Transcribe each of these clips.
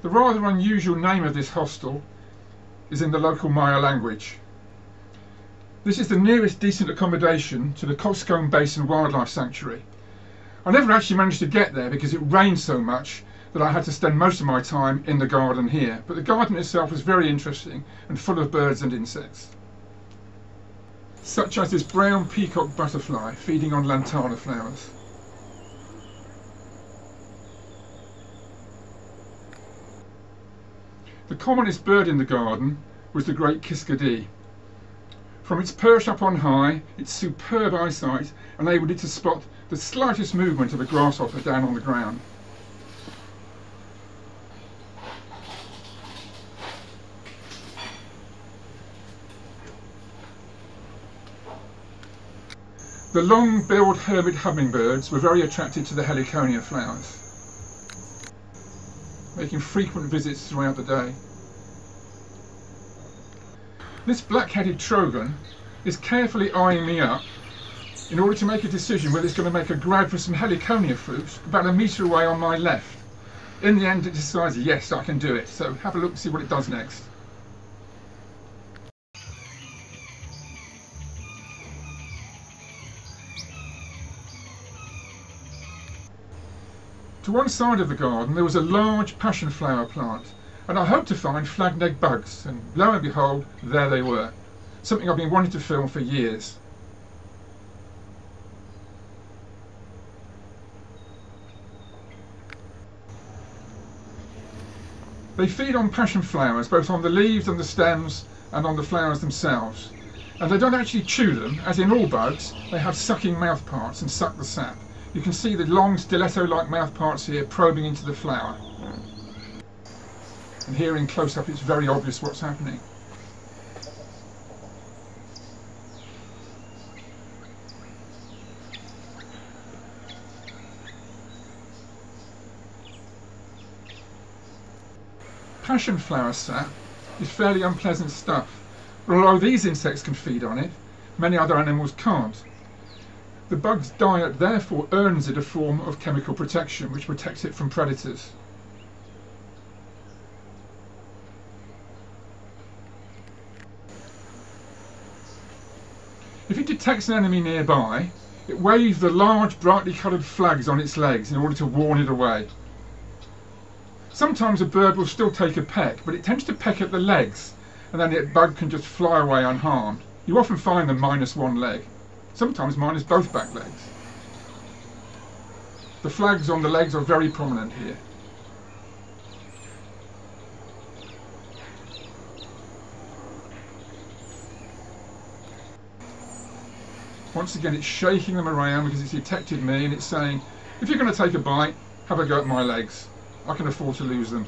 The rather unusual name of this hostel is in the local Maya language. This is the nearest decent accommodation to the Coxcomb Basin Wildlife Sanctuary. I never actually managed to get there because it rained so much that I had to spend most of my time in the garden here, but the garden itself was very interesting and full of birds and insects, such as this brown peacock butterfly feeding on lantana flowers. The commonest bird in the garden was the great kiskadee. From its perch up on high, its superb eyesight enabled it to spot the slightest movement of a grasshopper down on the ground. The long-billed hermit hummingbirds were very attracted to the heliconia flowers, making frequent visits throughout the day. This black-headed trogon is carefully eyeing me up in order to make a decision whether it's going to make a grab for some heliconia fruit about a metre away on my left. In the end it decides, yes, I can do it, so have a look and see what it does next. To one side of the garden there was a large passion flower plant, and I hoped to find flag-necked bugs, and lo and behold, there they were. Something I've been wanting to film for years. They feed on passion flowers, both on the leaves and the stems and on the flowers themselves. And they don't actually chew them, as in all bugs, they have sucking mouth parts and suck the sap. You can see the long stiletto-like mouth parts here probing into the flower. And here in close-up it's very obvious what's happening. Passion flower sap is fairly unpleasant stuff, but although these insects can feed on it, many other animals can't. The bug's diet therefore earns it a form of chemical protection which protects it from predators. If it detects an enemy nearby, it waves the large brightly coloured flags on its legs in order to warn it away. Sometimes a bird will still take a peck, but it tends to peck at the legs, and then the bug can just fly away unharmed. You often find them minus one leg. Sometimes minus both back legs. The flags on the legs are very prominent here. Once again it's shaking them around because it's detected me, and it's saying, if you're going to take a bite, have a go at my legs. I can afford to lose them.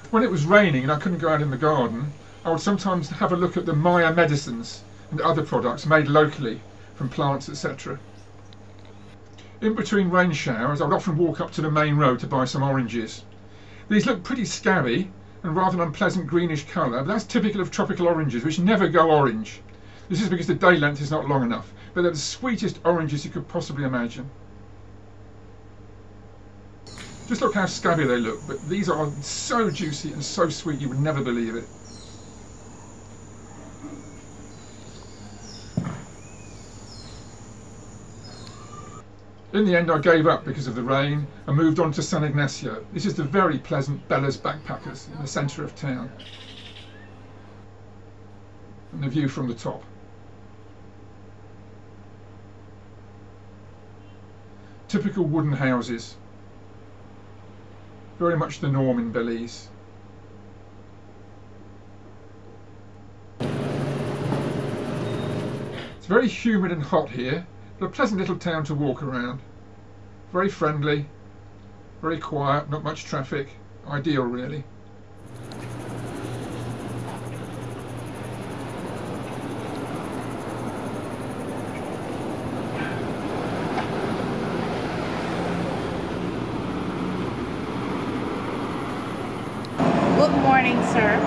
When it was raining and I couldn't go out in the garden, I would sometimes have a look at the Maya medicines and other products made locally from plants, etc. In between rain showers I would often walk up to the main road to buy some oranges. These look pretty scabby and rather an unpleasant greenish colour, but that's typical of tropical oranges, which never go orange. This is because the day length is not long enough, but they're the sweetest oranges you could possibly imagine. Just look how scabby they look, but these are so juicy and so sweet you would never believe it. In the end I gave up because of the rain and moved on to San Ignacio. This is the very pleasant Bella's Backpackers in the centre of town. And the view from the top. Typical wooden houses. Very much the norm in Belize. It's very humid and hot here, but a pleasant little town to walk around. Very friendly, very quiet, not much traffic. Ideal really. Good morning, sir.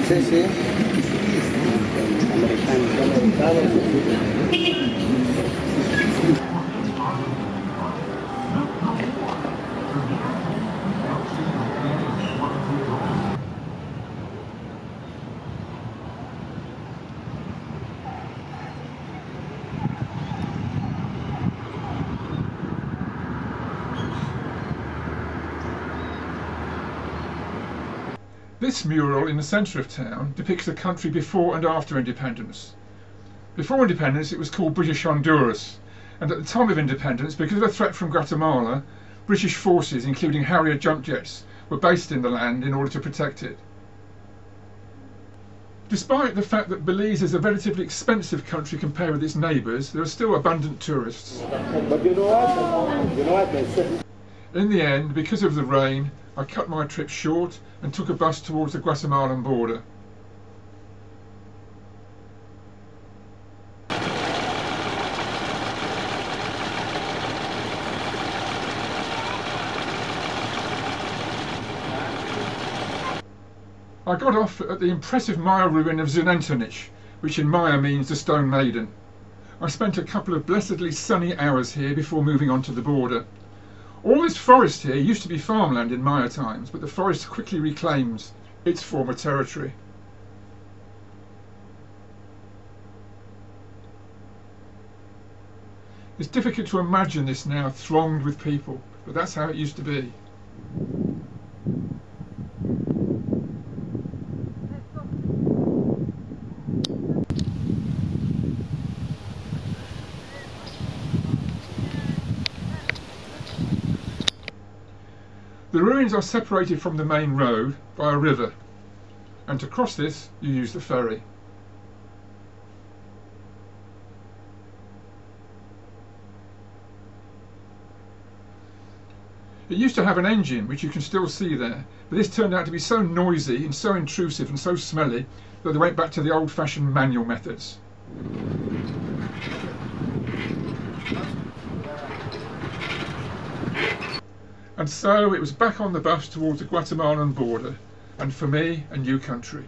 Sí, sí. This mural in the centre of town depicts the country before and after independence. Before independence it was called British Honduras, and at the time of independence, because of a threat from Guatemala, British forces, including Harrier jump jets, were based in the land in order to protect it. Despite the fact that Belize is a relatively expensive country compared with its neighbours, there are still abundant tourists. But you know what? In the end, because of the rain, I cut my trip short and took a bus towards the Guatemalan border. I got off at the impressive Maya ruin of Zunantunich, which in Maya means the Stone Maiden. I spent a couple of blessedly sunny hours here before moving on to the border. All this forest here used to be farmland in Maya times, but the forest quickly reclaims its former territory. It's difficult to imagine this now thronged with people, but that's how it used to be. The ruins are separated from the main road by a river, and to cross this you use the ferry. It used to have an engine, which you can still see there, but this turned out to be so noisy and so intrusive and so smelly that they went back to the old-fashioned manual methods. And so it was back on the bus towards the Guatemalan border, and for me, a new country.